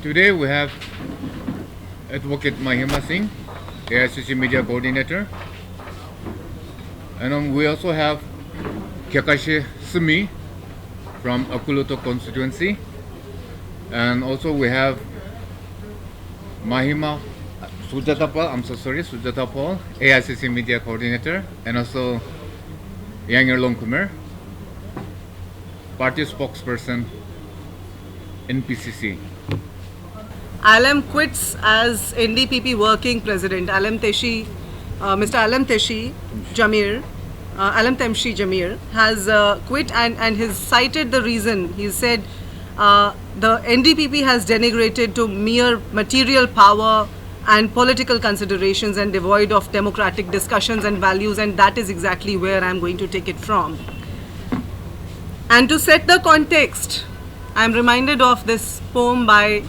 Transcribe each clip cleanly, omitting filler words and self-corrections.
Today we have Advocate Mahima Singh, AICC Media Coordinator, and we also have Kyakashe Sumi from Akuluto constituency, and also we have Mahima Sujata Paul, AICC Media Coordinator, and also Yanger Longkumer, Party Spokesperson in PCC. Alam quits as NDPP working president. Mr. Alam Temshi Jamir has quit and has cited the reason. He said the NDPP has denigrated to mere material power and political considerations and devoid of democratic discussions and values, and that is exactly where I'm going to take it from. And to set the context, I'm reminded of this poem by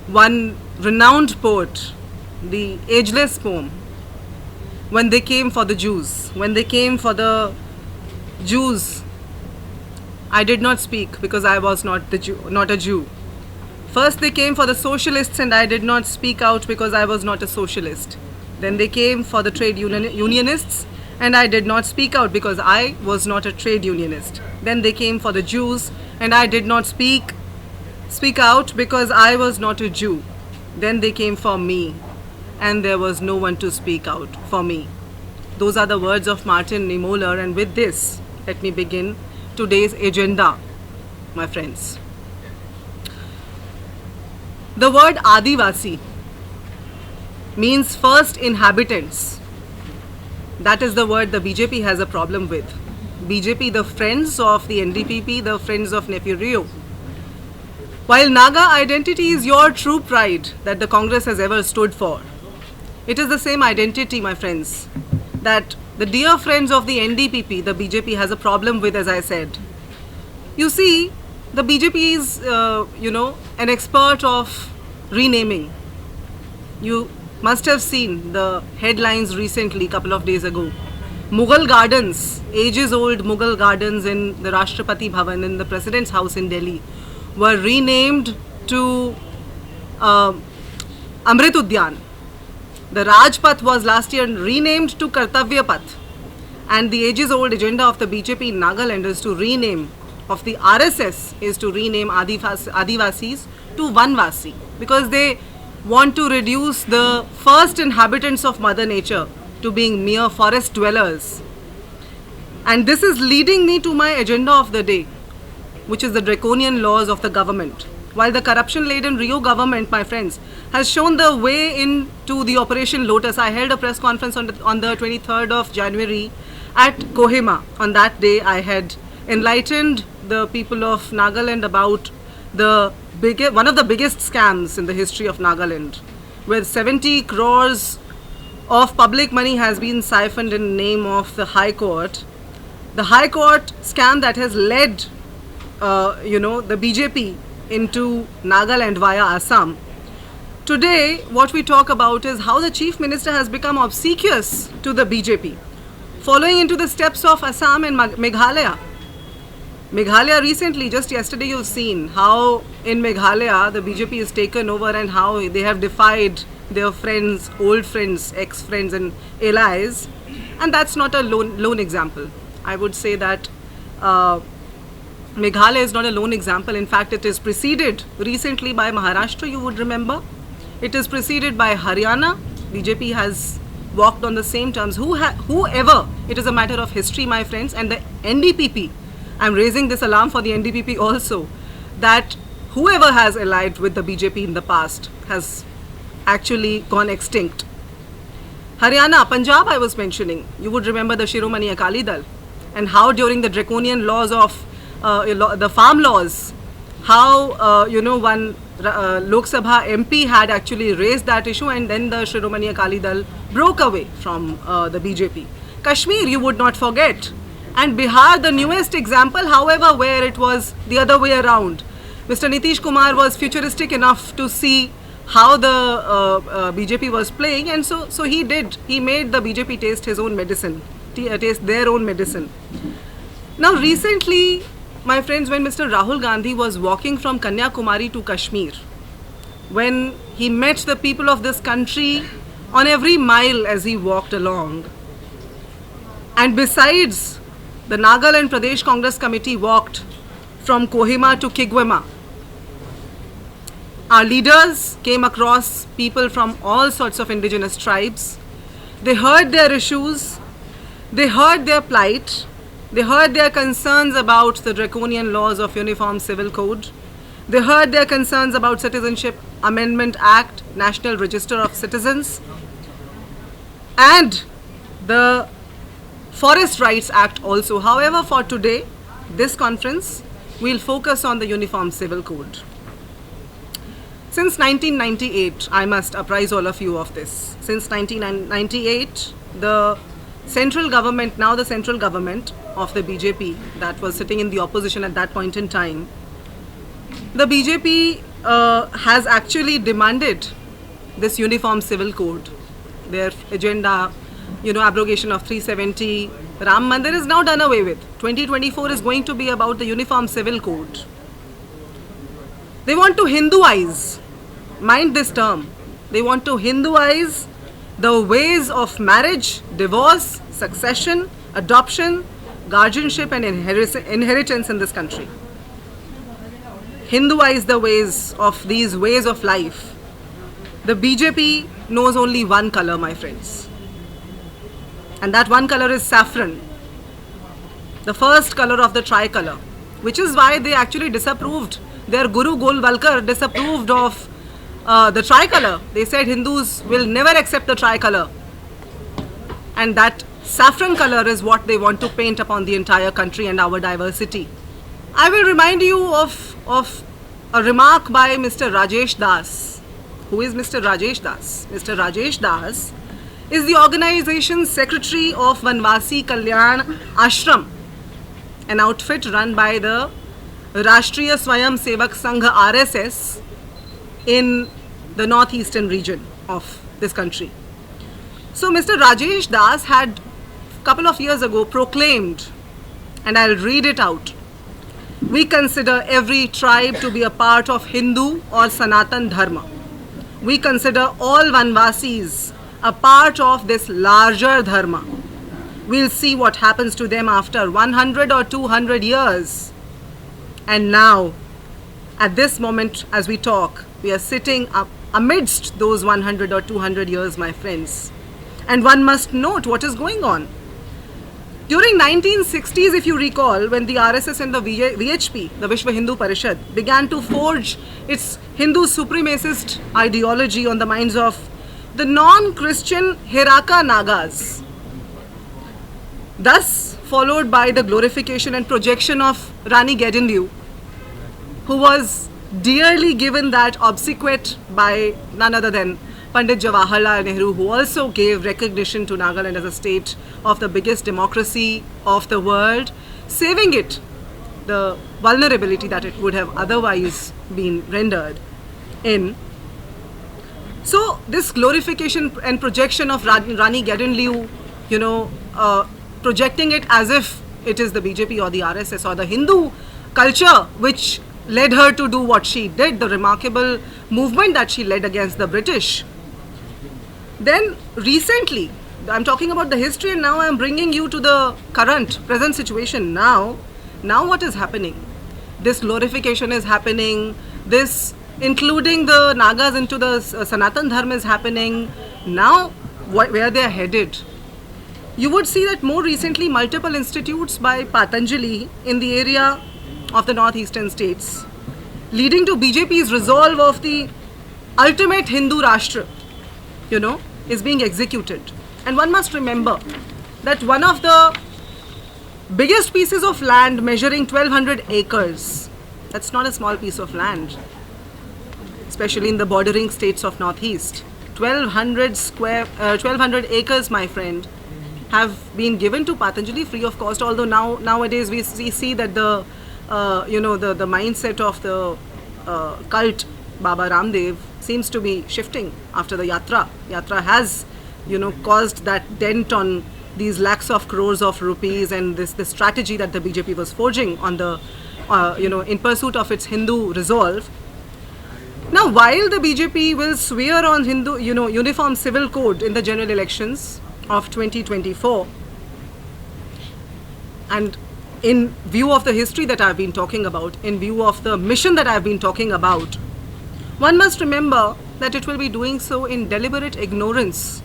one renowned poet, the ageless poem, When They Came for the Jews. When they came for the Jews, I did not speak because I was not a Jew. First they came for the socialists and I did not speak out because I was not a socialist. Then they came for the trade unionists and I did not speak out because I was not a trade unionist. Then they came for the Jews and I did not speak out because I was not a Jew. Then they came for me and there was no one to speak out for me. Those are the words of Martin Niemöller, and with this, let me begin today's agenda, my friends. The word Adivasi means first inhabitants. That is the word the BJP has a problem with. BJP, the friends of the NDPP, the friends of Nephew Rio. While Naga identity is your true pride that the Congress has ever stood for, it is the same identity, my friends, that the dear friends of the NDPP, the BJP, has a problem with, as I said. You see, the BJP is, an expert of renaming. You must have seen the headlines recently, couple of days ago. Mughal Gardens, ages-old Mughal Gardens in the Rashtrapati Bhavan, in the President's house in Delhi, were renamed to Amrit Udyan. The Rajpath was last year renamed to Kartavya Path. And the ages-old agenda of the BJP in Nagaland is to rename, of the RSS is to rename Adivasis to Vanvasi, because they want to reduce the first inhabitants of Mother Nature to being mere forest dwellers. And this is leading me to my agenda of the day, which is the draconian laws of the government. While the corruption-laden Rio government, my friends, has shown the way into the Operation Lotus. I held a press conference on the 23rd of January at Kohima. On that day, I had enlightened the people of Nagaland about one of the biggest scams in the history of Nagaland, where 70 crores of public money has been siphoned in the name of the High Court. The High Court scam that has led the BJP into Nagaland via Assam. Today, what we talk about is how the Chief Minister has become obsequious to the BJP, following into the steps of Assam and Meghalaya. Meghalaya recently, just yesterday, you've seen how in Meghalaya the BJP is taken over and how they have defied their friends, old friends, ex-friends and allies. And that's not a lone example. I would say that Meghalaya is not a lone example. In fact, it is preceded recently by Maharashtra, you would remember. It is preceded by Haryana. BJP has walked on the same terms. Whoever, it is a matter of history, my friends, and the NDPP, I'm raising this alarm for the NDPP also, that whoever has allied with the BJP in the past has actually gone extinct. Haryana, Punjab I was mentioning, you would remember the Shiromani Akali Dal, and how during the draconian laws of the farm laws, how one Lok Sabha MP had actually raised that issue, and then the Shiromani Akali Dal broke away from the BJP. Kashmir, you would not forget. And Bihar, the newest example, however, where it was the other way around. Mr. Nitish Kumar was futuristic enough to see how the BJP was playing, and so he did. He made the BJP taste his own medicine, taste their own medicine. Now recently, my friends, when Mr. Rahul Gandhi was walking from Kanyakumari to Kashmir, when he met the people of this country on every mile as he walked along. And besides, the Nagaland Pradesh Congress Committee walked from Kohima to Kigwema. Our leaders came across people from all sorts of indigenous tribes. They heard their issues, they heard their plight, they heard their concerns about the draconian laws of Uniform Civil Code. They heard their concerns about Citizenship Amendment Act, National Register of Citizens, and the Forest Rights Act also. However, for today, this conference, we'll focus on the Uniform Civil Code. Since 1998, I must apprise all of you of this. Since 1998, the central government, now the central government of the BJP that was sitting in the opposition at that point in time, the BJP has actually demanded this Uniform Civil Code. Their agenda, abrogation of 370, Ram Mandir is now done away with. 2024 is going to be about the Uniform Civil Code. They want to Hinduize, mind this term, they want to Hinduize the ways of marriage, divorce, succession, adoption, guardianship and inheritance in this country. Hinduize the ways of these ways of life. The BJP knows only one color, my friends. And that one color is saffron, the first color of the tricolor, which is why they actually disapproved. Their Guru Golwalkar disapproved of the tricolor. They said Hindus will never accept the tricolor. And that saffron color is what they want to paint upon the entire country and our diversity. I will remind you of a remark by Mr. Rajesh Das. Who is Mr. Rajesh Das? Mr. Rajesh Das is the organization secretary of Vanvasi Kalyan Ashram, an outfit run by the Rashtriya Swayam Sevak Sangh RSS in the northeastern region of this country. So Mr. Rajesh Das had a couple of years ago proclaimed, and I'll read it out, we consider every tribe to be a part of Hindu or Sanatan Dharma. We consider all Vanvasis a part of this larger Dharma. We'll see what happens to them after 100 or 200 years. And now, at this moment as we talk, we are sitting up amidst those 100 or 200 years, my friends. And one must note what is going on. During 1960s, if you recall, when the RSS and the VHP, the Vishwa Hindu Parishad, began to forge its Hindu supremacist ideology on the minds of the non-Christian Heraka Nagas, thus followed by the glorification and projection of Rani Gedinliu, who was dearly given that obsequiate by none other than Pandit Jawaharlal Nehru, who also gave recognition to Nagaland as a state of the biggest democracy of the world, saving it the vulnerability that it would have otherwise been rendered in. So this glorification and projection of Rani Gedinliu, projecting it as if it is the BJP or the RSS or the Hindu culture which led her to do what she did, the remarkable movement that she led against the British. Then recently, I'm talking about the history and now I'm bringing you to the present situation now. Now what is happening? This glorification is happening, this including the Nagas into the Sanatan Dharma is happening. Now where they are headed? You would see that more recently multiple institutes by Patanjali in the area of the northeastern states, leading to BJP's resolve of the ultimate Hindu Rashtra, is being executed. And one must remember that one of the biggest pieces of land measuring 1200 acres, that's not a small piece of land, especially in the bordering states of Northeast. 1200 acres, my friend, have been given to Patanjali free of cost, although nowadays we see that the mindset of the cult Baba Ramdev seems to be shifting after the Yatra. Yatra has, caused that dent on these lakhs of crores of rupees and this strategy that the BJP was forging on the, in pursuit of its Hindu resolve. Now, while the BJP will swear on Hindu, uniform civil code in the general elections of 2024, and in view of the history that I've been talking about, in view of the mission that I've been talking about, one must remember that it will be doing so in deliberate ignorance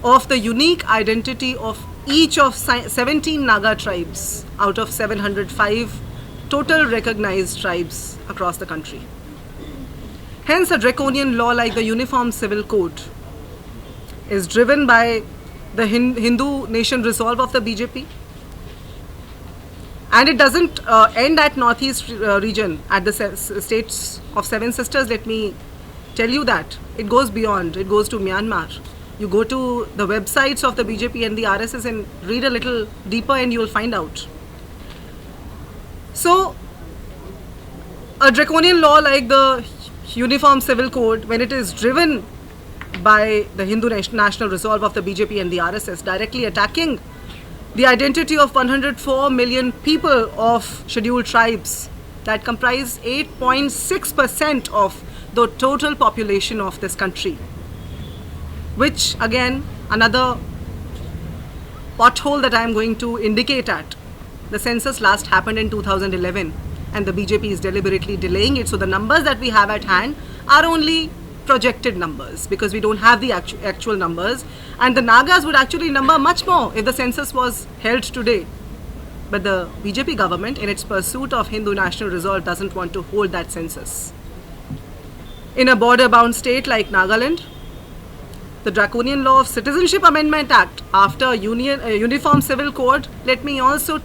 of the unique identity of each of 17 Naga tribes out of 705 total recognized tribes across the country. Hence, a draconian law like the Uniform Civil Code is driven by the Hindu nation resolve of the BJP. And it doesn't end at Northeast region, at the states of Seven Sisters. Let me tell you that. It goes beyond. It goes to Myanmar. You go to the websites of the BJP and the RSS and read a little deeper and you will find out. So, a draconian law like the Uniform Civil Code, when it is driven by the Hindu national resolve of the BJP and the RSS, directly attacking the identity of 104 million people of scheduled tribes that comprise 8.6% of the total population of this country, which again, another pothole that I am going to indicate at. The census last happened in 2011 and the BJP is deliberately delaying it. So the numbers that we have at hand are only projected numbers because we don't have the actual numbers, and the Nagas would actually number much more if the census was held today. But the BJP government, in its pursuit of Hindu national resolve, doesn't want to hold that census. In a border-bound state like Nagaland, the draconian law of Citizenship Amendment Act after Uniform Civil Code, let me also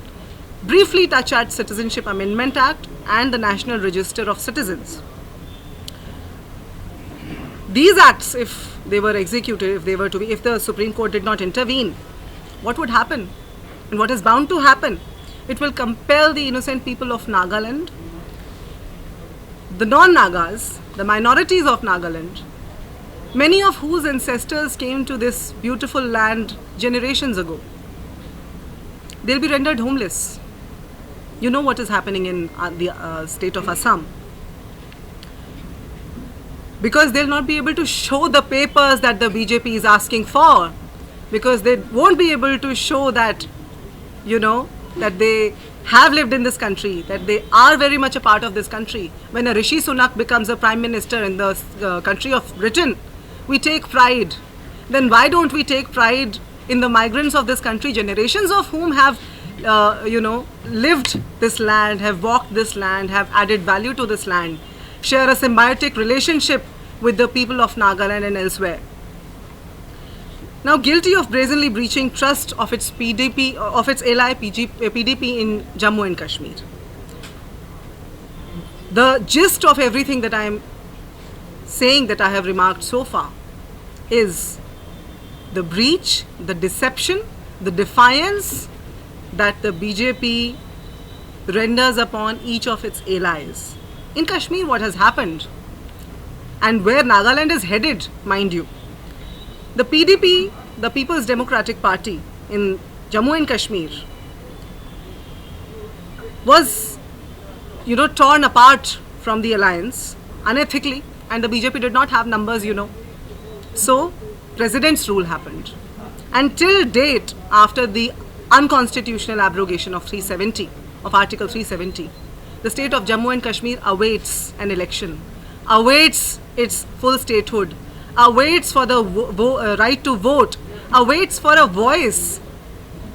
briefly touch at Citizenship Amendment Act and the National Register of Citizens. These acts, if they were executed, if the Supreme Court did not intervene, what would happen? And what is bound to happen? It will compel the innocent people of Nagaland, the non-Nagas, the minorities of Nagaland, many of whose ancestors came to this beautiful land generations ago. They'll be rendered homeless. You know what is happening in the state of Assam. Because they'll not be able to show the papers that the BJP is asking for, because they won't be able to show that, that they have lived in this country, that they are very much a part of this country. When a Rishi Sunak becomes a prime minister in the country of Britain, we take pride. Then why don't we take pride in the migrants of this country, generations of whom have, lived this land, have walked this land, have added value to this land, share a symbiotic relationship with the people of Nagaland and elsewhere. Now guilty of brazenly breaching trust of its PDP, of its ally PDP in Jammu and Kashmir. The gist of everything that I am saying, that I have remarked so far, is the breach, the deception, the defiance that the BJP renders upon each of its allies. In Kashmir, what has happened, and where Nagaland is headed, mind you, the PDP, the People's Democratic Party in Jammu and Kashmir, was, torn apart from the alliance unethically, and the BJP did not have numbers, So, President's rule happened. Until date, after the unconstitutional abrogation of Article 370, the state of Jammu and Kashmir awaits an election, awaits its full statehood, awaits for the right to vote, awaits for a voice.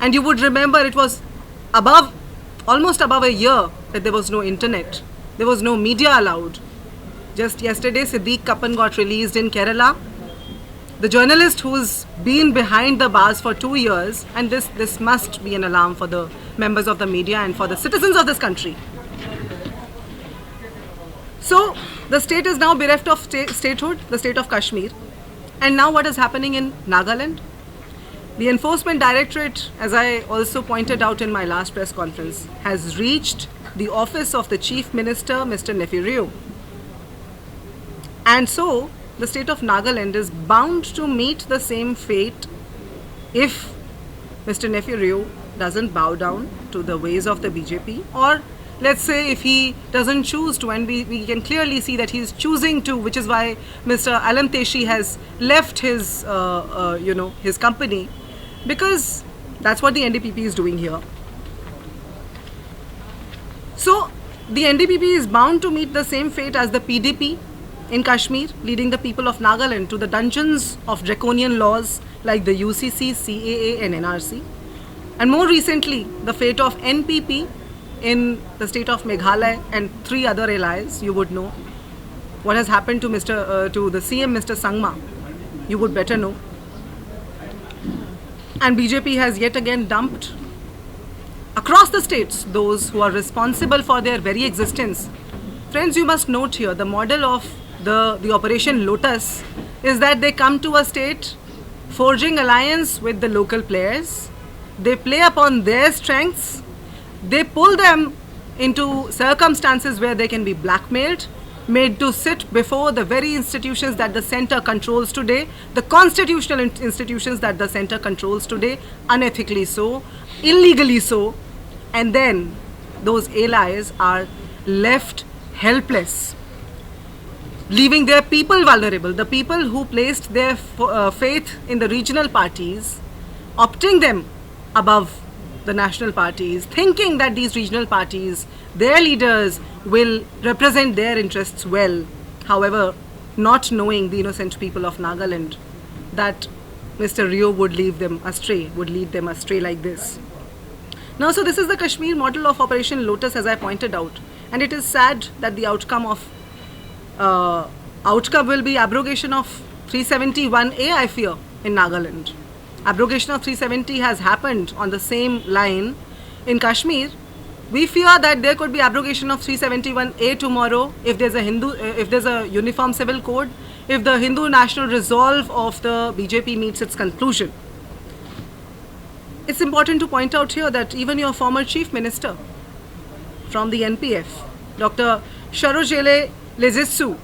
And you would remember it was almost above a year that there was no internet, there was no media allowed. Just yesterday, Siddique Kappan got released in Kerala. The journalist who's been behind the bars for 2 years, and this must be an alarm for the members of the media and for the citizens of this country. So, the state is now bereft of statehood, the state of Kashmir. And now what is happening in Nagaland? The Enforcement Directorate, as I also pointed out in my last press conference, has reached the office of the Chief Minister, Mr. Nefirio. And so, the state of Nagaland is bound to meet the same fate if Mr. Nefirio doesn't bow down to the ways of the BJP or let's say if he doesn't choose to, and we can clearly see that he's choosing to, which is why Mr. Alam Teshi has left his, his company, because that's what the NDPP is doing here. So the NDPP is bound to meet the same fate as the PDP in Kashmir, leading the people of Nagaland to the dungeons of draconian laws like the UCC, CAA and NRC. And more recently, the fate of NPP in the state of Meghalaya and 3 other allies. You would know what has happened to to the CM, Mr. Sangma. You would better know. And BJP has yet again dumped across the states those who are responsible for their very existence. Friends, you must note here, the model of the Operation Lotus is that they come to a state forging alliance with the local players. They play upon their strengths. They pull them into circumstances where they can be blackmailed, made to sit before the very institutions that the center controls today, the constitutional institutions that the center controls today, unethically so, illegally so, and then those allies are left helpless, leaving their people vulnerable. The people who placed their faith in the regional parties, opting them above the national parties, thinking that these regional parties, their leaders will represent their interests well. However, not knowing the innocent people of Nagaland that Mr. Rio would lead them astray like this. Now, so this is the Kashmir model of Operation Lotus, as I pointed out, and it is sad that the outcome will be abrogation of 371A, I fear, in Nagaland. Abrogation of 370 has happened on the same line in Kashmir. We fear that there could be abrogation of 371A tomorrow if there's a uniform civil code, if the Hindu national resolve of the BJP meets its conclusion. It's important to point out here that even your former chief minister from the NPF, Dr. Sharojele Lezitsu,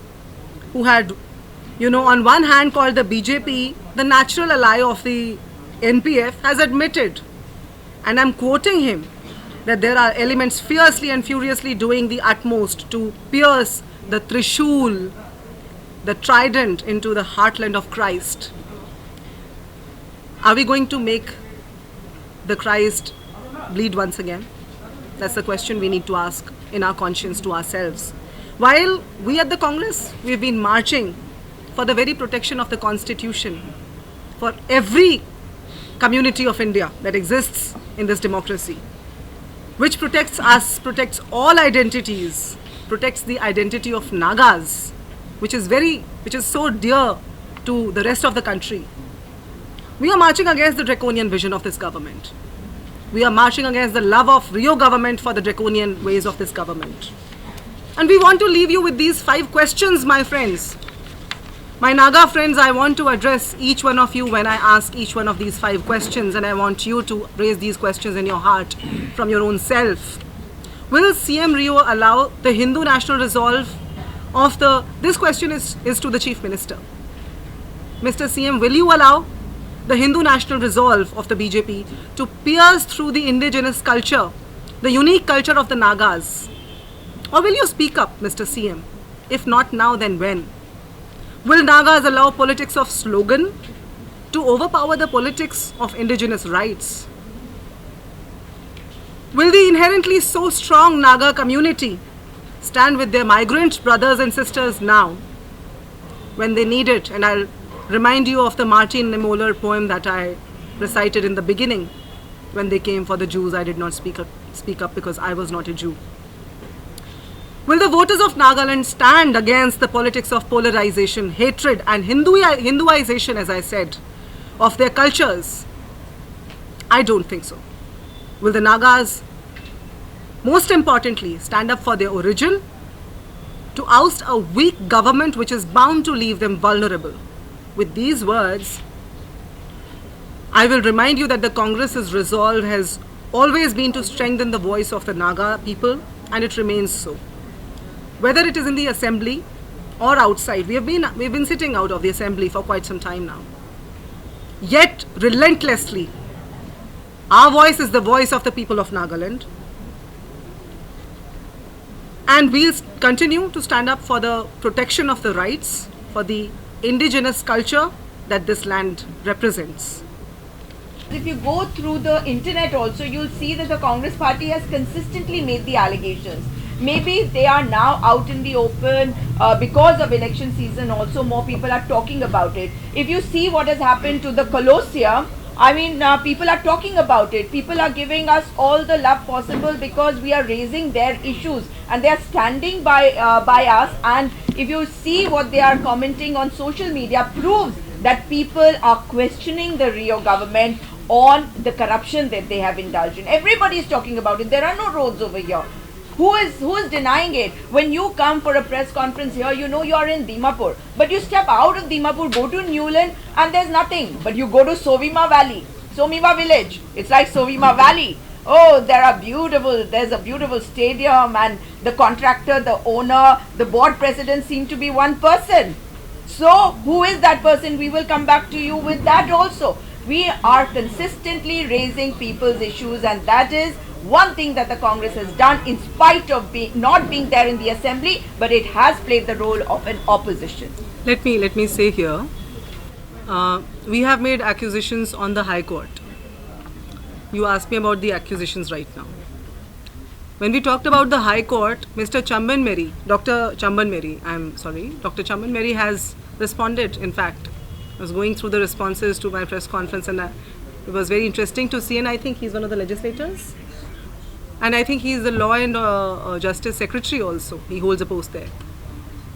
who had, on one hand called the BJP the natural ally of the NPF, has admitted, and I'm quoting him, that there are elements fiercely and furiously doing the utmost to pierce the Trishul, the trident, into the heartland of Christ. Are we going to make the Christ bleed once again? That's the question we need to ask in our conscience to ourselves. While we at the Congress, we've been marching for the very protection of the Constitution, for every community of India that exists in this democracy, which protects us, protects all identities, protects the identity of Nagas, which is so dear to the rest of the country. We are marching against the draconian vision of this government. We are marching against the love of Rio government for the draconian ways of this government. And we want to leave you with these 5 questions, my friends. My Naga friends, I want to address each one of you when I ask each one of these 5 questions, and I want you to raise these questions in your heart from your own self. Will CM Rio allow the Hindu national resolve of this question is to the Chief Minister. Mr. CM, will you allow the Hindu national resolve of the BJP to pierce through the indigenous culture, the unique culture of the Nagas? Or will you speak up, Mr. CM? If not now, then when? Will Nagas allow politics of slogan to overpower the politics of indigenous rights? Will the inherently so strong Naga community stand with their migrant brothers and sisters now when they need it? And I'll remind you of the Martin Niemöller poem that I recited in the beginning. When they came for the Jews, I did not speak up because I was not a Jew. Will the voters of Nagaland stand against the politics of polarization, hatred and Hinduization, as I said, of their cultures? I don't think so. Will the Nagas, most importantly, stand up for their origin, to oust a weak government which is bound to leave them vulnerable? With these words, I will remind you that the Congress's resolve has always been to strengthen the voice of the Naga people, and it remains so. Whether it is in the assembly or outside, we've been sitting out of the assembly for quite some time now. Yet, relentlessly, our voice is the voice of the people of Nagaland. And we'll continue to stand up for the protection of the rights, for the indigenous culture that this land represents. If you go through the internet also, you'll see that the Congress party has consistently made the allegations. Maybe they are now out in the open because of election season also, more people are talking about it. If you see what has happened to the Colosseum, I mean, people are talking about it. People are giving us all the love possible because we are raising their issues and they are standing by us. And if you see what they are commenting on social media, proves that people are questioning the Rio government on the corruption that they have indulged in. Everybody is talking about it. There are no roads over here. Who is denying it? When you come for a press conference here, you know you are in Dimapur. But you step out of Dimapur, go to Newland, and there's nothing. But you go to Sovima Valley, Somima village. It's like Sovima Valley. Oh, there's a beautiful stadium, and the contractor, the owner, the board president seem to be one person. So, who is that person? We will come back to you with that also. We are consistently raising people's issues, and that is one thing that the Congress has done in spite of not being there in the assembly, but it has played the role of an opposition. Let me say here, we have made accusations on the High Court. You asked me about the accusations right now. When we talked about the High Court, Dr. Chamban Mary has responded. In fact, I was going through the responses to my press conference, and it was very interesting to see, and I think he's one of the legislators. And I think he is the Law and Justice Secretary also. He holds a post there.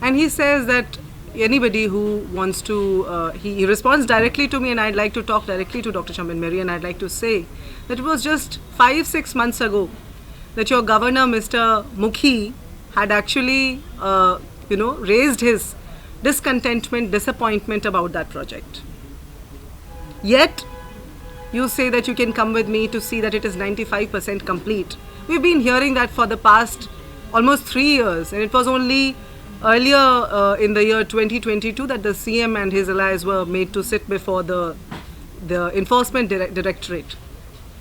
And he says that anybody who wants to, he responds directly to me, and I'd like to talk directly to Dr. Chamban Mary, and I'd like to say that it was just 5-6 months ago that your governor, Mr. Mukhi, had actually, raised his discontentment, disappointment about that project. Yet, you say that you can come with me to see that it is 95% complete. We've been hearing that for the past almost 3 years, and it was only earlier in the year 2022 that the CM and his allies were made to sit before the Enforcement Directorate.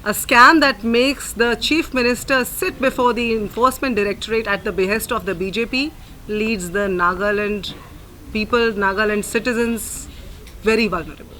A scam that makes the Chief Minister sit before the Enforcement Directorate at the behest of the BJP leads the Nagaland people, Nagaland citizens very vulnerable.